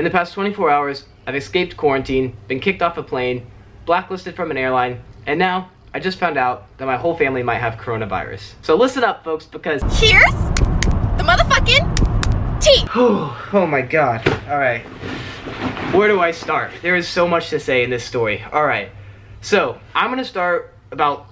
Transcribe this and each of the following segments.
In the past 24 hours, I've escaped quarantine, been kicked off a plane, blacklisted from an airline, and now I just found out that my whole family might have coronavirus. So listen up, folks, because here's the motherfucking tea. Oh my god. Alright. Where do I start? There is so much to say in this story. Alright. So, I'm gonna start about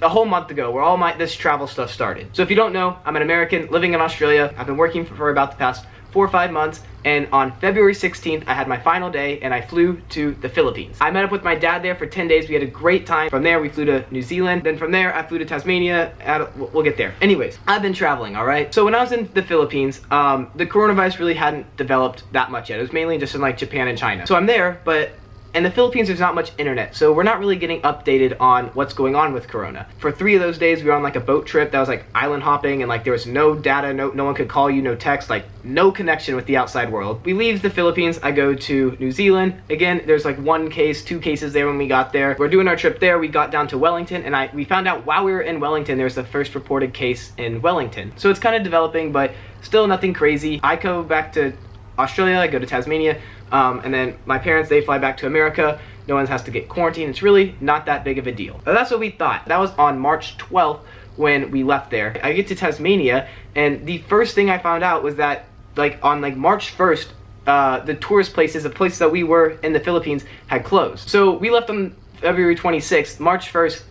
a whole month ago where all this travel stuff started. So if you don't know, I'm an American living in Australia. I've been working for about the past 4 or 5 months, and on February 16th I had my final day and I flew to the Philippines. I met up with my dad there for 10 days. We had a great time. From there we flew to New Zealand. Then from there I flew to Tasmania. We'll get there. Anyways, I've been traveling, alright? So when I was in the Philippines, the coronavirus really hadn't developed that much yet. It was mainly just in like Japan and China. So I'm there, but in the Philippines, there's not much internet, so we're not really getting updated on what's going on with Corona. For 3 of those days, we were on like a boat trip that was like island hopping, and like there was no data, no one could call you, no text, like no connection with the outside world. We leave the Philippines, I go to New Zealand. Again, there's like 1 case, 2 cases there when we got there. We're doing our trip there, we got down to Wellington, and we found out while we were in Wellington, there was the first reported case in Wellington. So it's kind of developing, but still nothing crazy. I go back to Australia, I go to Tasmania, and then my parents, they fly back to America. No one has to get quarantined. It's really not that big of a deal. But that's what we thought. That was on March 12th when we left there. I get to Tasmania, and the first thing I found out was that like on like March 1st, the tourist places, the places that we were in the Philippines, had closed. So we left on February 26th, March 1st,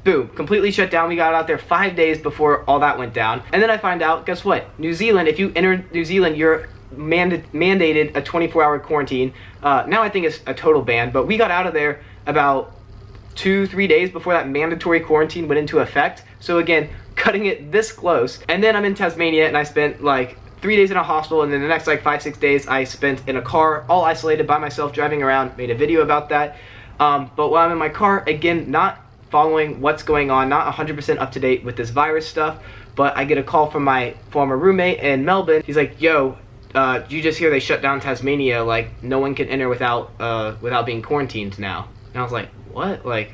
boom, completely shut down. We got out there 5 days before all that went down. And then I find out, guess what? New Zealand, if you enter New Zealand, you're mandated a 24-hour quarantine. Now I think it's a total ban, but we got out of there about 2-3 days before that mandatory quarantine went into effect. So again, cutting it this close. And then I'm in Tasmania, and I spent like 3 days in a hostel, and then the next like 5-6 days I spent in a car, all isolated by myself, driving around. Made a video about that. But while I'm in my car, again, not following what's going on, not 100% up to date with this virus stuff, but I get a call from my former roommate in Melbourne. He's like, yo, you just hear they shut down Tasmania, like no one can enter without being quarantined now. And I was like, what? Like,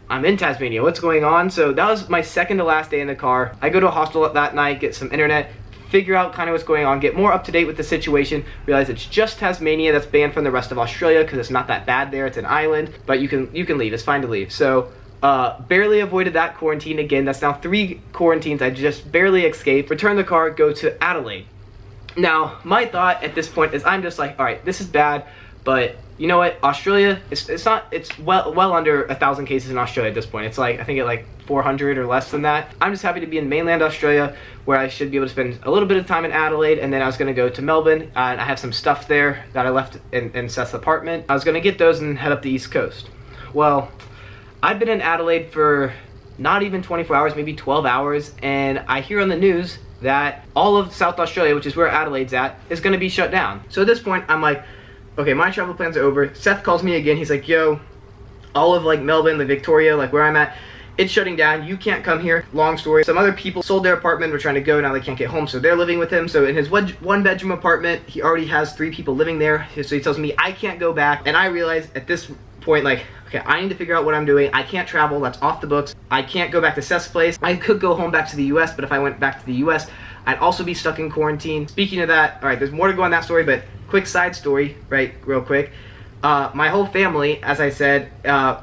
I'm in Tasmania, what's going on? So that was my second to last day in the car. I go to a hostel that night, get some internet, figure out kind of what's going on, get more up to date with the situation, realize it's just Tasmania that's banned from the rest of Australia because it's not that bad there, it's an island, but you can leave, it's fine to leave. So barely avoided that quarantine again. That's now 3 quarantines I just barely escaped. Return the car, go to Adelaide. Now, my thought at this point is I'm just like, all right, this is bad, but you know what? Australia, it's well under 1,000 cases in Australia at this point. It's like, I think at like 400 or less than that. I'm just happy to be in mainland Australia, where I should be able to spend a little bit of time in Adelaide, and then I was going to go to Melbourne, and I have some stuff there that I left in Seth's apartment. I was going to get those and head up the East Coast. Well, I've been in Adelaide for not even 24 hours, maybe 12 hours, and I hear on the news that all of South Australia, which is where Adelaide's at, is going to be shut down. So at this point, I'm like, okay, my travel plans are over. Seth calls me again. He's like, yo, all of like Melbourne, like Victoria, like where I'm at, it's shutting down. You can't come here. Long story. Some other people sold their apartment, were trying to go, now they can't get home, so they're living with him. So in his 1-bedroom apartment, he already has 3 people living there. So he tells me I can't go back, and I realize at this point, like, okay, I need to figure out what I'm doing. I can't travel, that's off the books. I can't go back to Seth's place. I could go home back to the US, but if I went back to the US, I'd also be stuck in quarantine. Speaking of that, all right, there's more to go on that story, but quick side story, right, real quick. My whole family, as I said,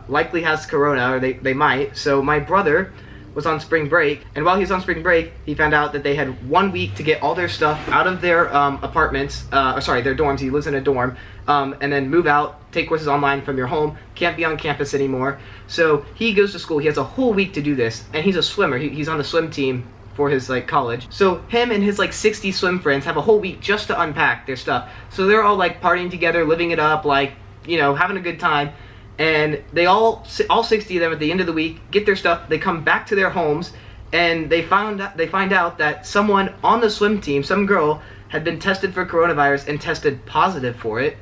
likely has corona, or they might. So my brother was on spring break, and while he was on spring break, he found out that they had 1 week to get all their stuff out of their apartments, their dorms. He lives in a dorm, and then move out, take courses online from your home, can't be on campus anymore. So he goes to school, he has a whole week to do this, and he's a swimmer, he's on the swim team for his like college. So him and his like 60 swim friends have a whole week just to unpack their stuff. So they're all like partying together, living it up, like, you know, having a good time. And they all 60 of them at the end of the week get their stuff, they come back to their homes, and they find out that someone on the swim team, some girl, had been tested for coronavirus and tested positive for it.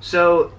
So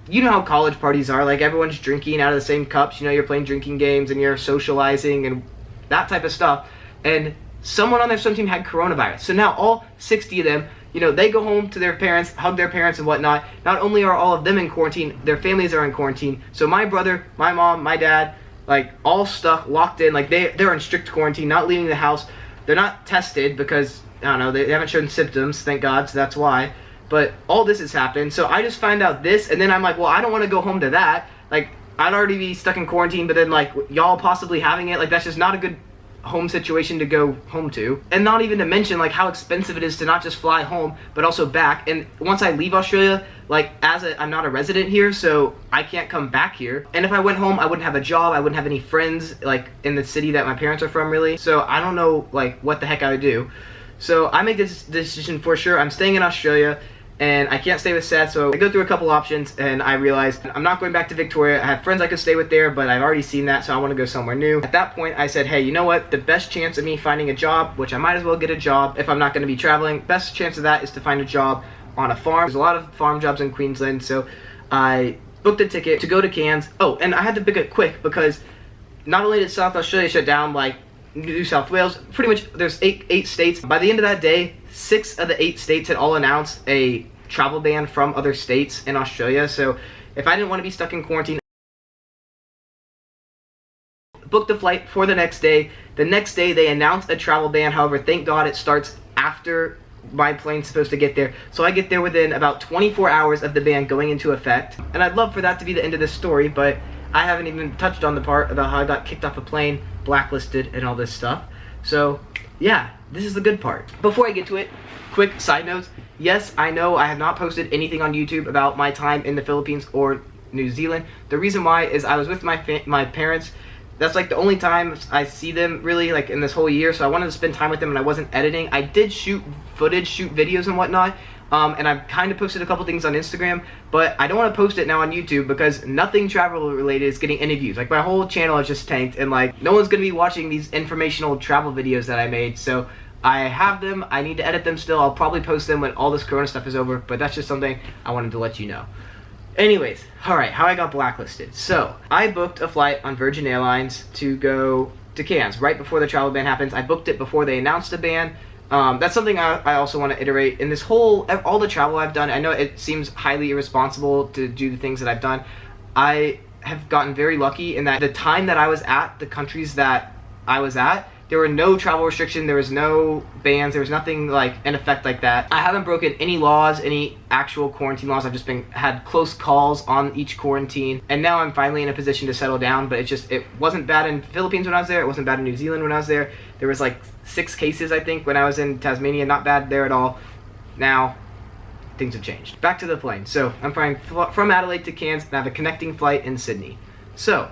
you know how college parties are, like everyone's drinking out of the same cups, you know, you're playing drinking games and you're socializing and that type of stuff. And someone on their swim team had coronavirus. So now all 60 of them, you know, they go home to their parents, hug their parents and whatnot. Not only are all of them in quarantine, their families are in quarantine. So my brother, my mom, my dad, like all stuck, locked in, like they're in strict quarantine, not leaving the house. They're not tested because, I don't know, they haven't shown symptoms, thank God, so that's why. But all this has happened, so I just find out this, and then I'm like, well, I don't want to go home to that. Like, I'd already be stuck in quarantine, but then like y'all possibly having it, like that's just not a good home situation to go home to. And not even to mention like how expensive it is to not just fly home but also back. And once I leave Australia, like I'm not a resident here, so I can't come back here. And if I went home, I wouldn't have a job, I wouldn't have any friends like in the city that my parents are from, really. So I don't know like what the heck I would do. So I make this decision for sure. I'm staying in Australia and I can't stay with Seth, so I go through a couple options and I realized I'm not going back to Victoria. I have friends I could stay with there, but I've already seen that, so I want to go somewhere new. At that point, I said, hey, you know what? The best chance of me finding a job, which I might as well get a job if I'm not going to be traveling, best chance of that is to find a job on a farm. There's a lot of farm jobs in Queensland, so I booked a ticket to go to Cairns. Oh, and I had to book it quick because not only did South Australia shut down, like New South Wales, pretty much there's eight states. By the end of that day, 6 of the 8 states had all announced a travel ban from other states in Australia. So if I didn't want to be stuck in quarantine, booked the flight for the next day. The next day they announced a travel ban. However, thank God it starts after my plane's supposed to get there. So I get there within about 24 hours of the ban going into effect. And I'd love for that to be the end of this story, but I haven't even touched on the part about how I got kicked off a plane, blacklisted, and all this stuff. So yeah, this is the good part. Before I get to it, quick side notes. Yes, I know I have not posted anything on YouTube about my time in the Philippines or New Zealand. The reason why is I was with my parents. That's like the only time I see them really like in this whole year, so I wanted to spend time with them and I wasn't editing. I did shoot footage, shoot videos and whatnot, and I've kind of posted a couple things on Instagram, but I don't want to post it now on YouTube because nothing travel related is getting any views. Like my whole channel is just tanked and like no one's going to be watching these informational travel videos that I made, so I have them, I need to edit them still. I'll probably post them when all this corona stuff is over, but that's just something I wanted to let you know. Anyways, alright, how I got blacklisted. So, I booked a flight on Virgin Airlines to go to Cairns right before the travel ban happens. I booked it before they announced a ban. That's something I also want to iterate. In this all the travel I've done, I know it seems highly irresponsible to do the things that I've done. I have gotten very lucky in that the time that I was at, the countries that I was at, there were no travel restrictions, there was no bans, there was nothing like in effect like that. I haven't broken any laws, any actual quarantine laws. I've just had close calls on each quarantine, and now I'm finally in a position to settle down. But it wasn't bad in Philippines when I was there, it wasn't bad in New Zealand when I was there. There was like 6 cases I think when I was in Tasmania, not bad there at all. Now things have changed. Back to the plane. So I'm flying from Adelaide to Cairns and I have a connecting flight in Sydney. So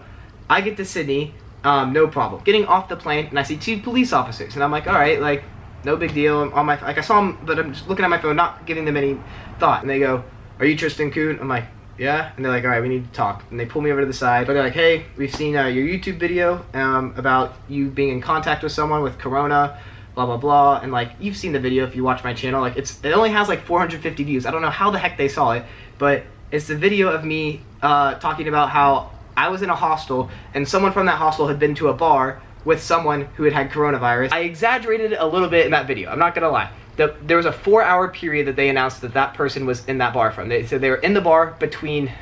I get to Sydney, no problem. Getting off the plane and I see 2 police officers and I'm like, all right, like no big deal. I'm on my, like I saw them, but I'm just looking at my phone, not giving them any thought. And they go, "Are you Tristan Kuhn?" I'm like, "Yeah." And they're like, "All right, we need to talk." And they pull me over to the side. But they're like, "Hey, we've seen your YouTube video about you being in contact with someone with corona, blah blah blah." And like, you've seen the video if you watch my channel. Like it only has like 450 views. I don't know how the heck they saw it, but it's the video of me talking about how I was in a hostel and someone from that hostel had been to a bar with someone who had coronavirus. I exaggerated it a little bit in that video, I'm not gonna lie. There was a 4-hour period that they announced that person was in that bar from. They said they were in the bar between,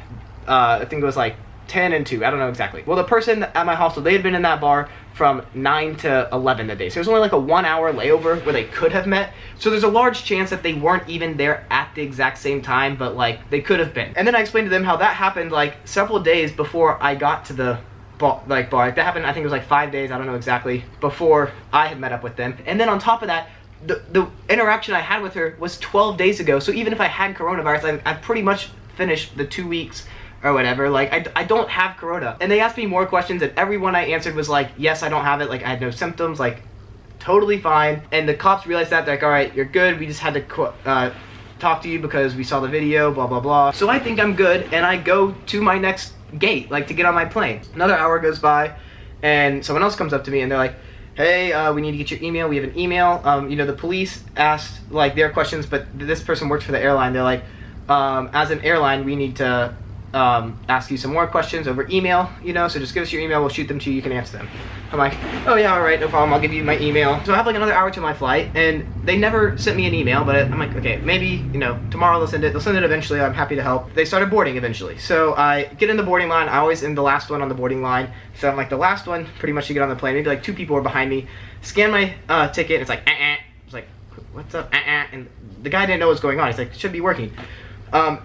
I think it was like 10 and 2, I don't know exactly. Well, the person at my hostel, they had been in that bar from 9 to 11 that day. So it was only like a 1-hour layover where they could have met. So there's a large chance that they weren't even there at the exact same time, but like they could have been. And then I explained to them how that happened like several days before I got to the bar. Like that happened, I think it was like 5 days, I don't know exactly, before I had met up with them. And then on top of that, the interaction I had with her was 12 days ago. So even if I had coronavirus, I've pretty much finished the 2 weeks or whatever. Like I don't have corona. And they asked me more questions and every one I answered was like, yes, I don't have it. Like I had no symptoms, like totally fine. And the cops realized that, they're like, all right, you're good. We just had to talk to you because we saw the video, blah, blah, blah. So I think I'm good and I go to my next gate, like to get on my plane. Another hour goes by and someone else comes up to me and they're like, "Hey, we need to get your email. We have an email." You know, the police asked like their questions, but this person works for the airline. They're like, as an airline, we need to ask you some more questions over email, you know, so just give us your email, we'll shoot them to you, you can answer them. I'm like, "Oh yeah, all right, no problem, I'll give you my email." So I have like another hour to my flight and they never sent me an email, but I'm like, okay, maybe, you know, tomorrow they'll send it eventually, I'm happy to help. They started boarding eventually. So I get in the boarding line, I always am the last one on the boarding line. So I'm like the last one pretty much to get on the plane, maybe like 2 people are behind me, scan my ticket, it's like, It's like, "What's up, And the guy didn't know what's going on. He's like, it should be working.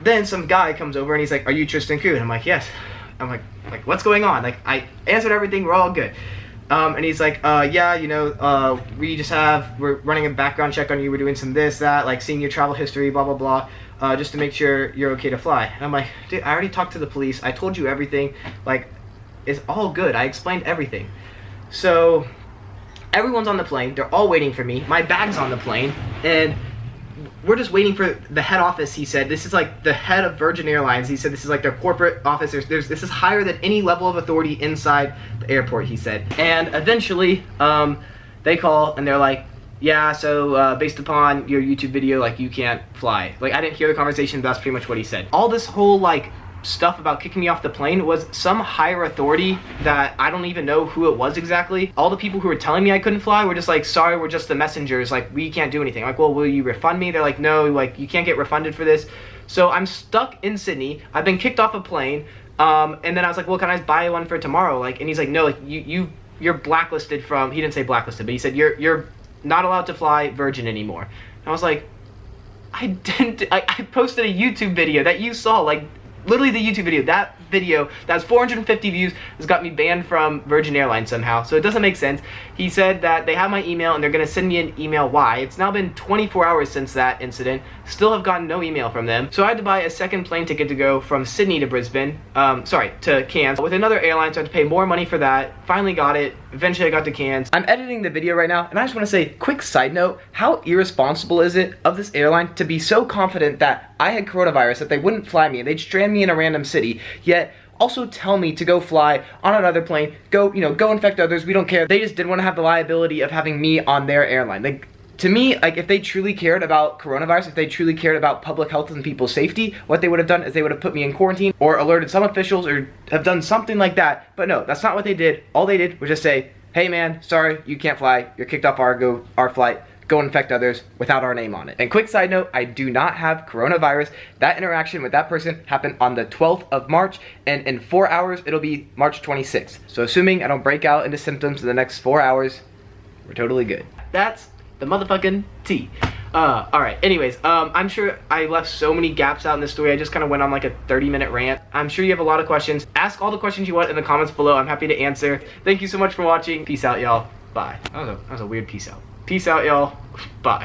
Then some guy comes over and he's like, are you Tristan Kuhn? I'm like, yes. I'm like, what's going on? Like, I answered everything, we're all good. And he's like, yeah, you know, we're running a background check on you, we're doing some this, that, like seeing your travel history, blah, blah, blah, just to make sure you're okay to fly. And I'm like, dude, I already talked to the police, I told you everything, like, it's all good, I explained everything. So, everyone's on the plane, they're all waiting for me, my bag's on the plane, and we're just waiting for the head office, he said. This is like the head of Virgin Airlines. He said this is like their corporate office. This is higher than any level of authority inside the airport, he said. And eventually, they call and they're like, yeah, so based upon your YouTube video, like you can't fly. Like I didn't hear the conversation, but that's pretty much what he said. All this whole like stuff about kicking me off the plane was some higher authority that I don't even know who it was exactly. All the people who were telling me I couldn't fly were just like, sorry, we're just the messengers, like we can't do anything. I'm like, well, will you refund me? They're like, no, like you can't get refunded for this. So I'm stuck in Sydney, I've been kicked off a plane, and then I was like, well, can I buy one for tomorrow? Like, and he's like, no, like you're blacklisted from, he didn't say blacklisted, but he said you're not allowed to fly Virgin anymore. And I was like, I posted a YouTube video that you saw, like literally the YouTube video, that has 450 views, has got me banned from Virgin Airlines somehow, so it doesn't make sense. He said that they have my email and they're gonna send me an email. Why? It's now been 24 hours since that incident, still have gotten no email from them. So I had to buy a second plane ticket to go from Sydney to Brisbane, to Cairns, with another airline, so I had to pay more money for that. Finally got it, eventually I got to Cairns. I'm editing the video right now, and I just wanna say, quick side note, how irresponsible is it of this airline to be so confident that I had coronavirus, that they wouldn't fly me, and they'd strand me in a random city, yet also tell me to go fly on another plane, go infect others, we don't care. They just didn't want to have the liability of having me on their airline. Like, to me, like, if they truly cared about coronavirus, if they truly cared about public health and people's safety, what they would have done is they would have put me in quarantine or alerted some officials or have done something like that. But no, that's not what they did. All they did was just say, hey man, sorry, you can't fly, you're kicked off our flight, go infect others without our name on it. And quick side note, I do not have coronavirus. That interaction with that person happened on the 12th of March, and in 4 hours, it'll be March 26th. So assuming I don't break out into symptoms in the next 4 hours, we're totally good. That's the motherfucking tea. Alright, anyways, I'm sure I left so many gaps out in this story. I just kind of went on like a 30-minute rant. I'm sure you have a lot of questions. Ask all the questions you want in the comments below. I'm happy to answer. Thank you so much for watching. Peace out, y'all. Bye. That was a weird peace out. Peace out, y'all. Bye.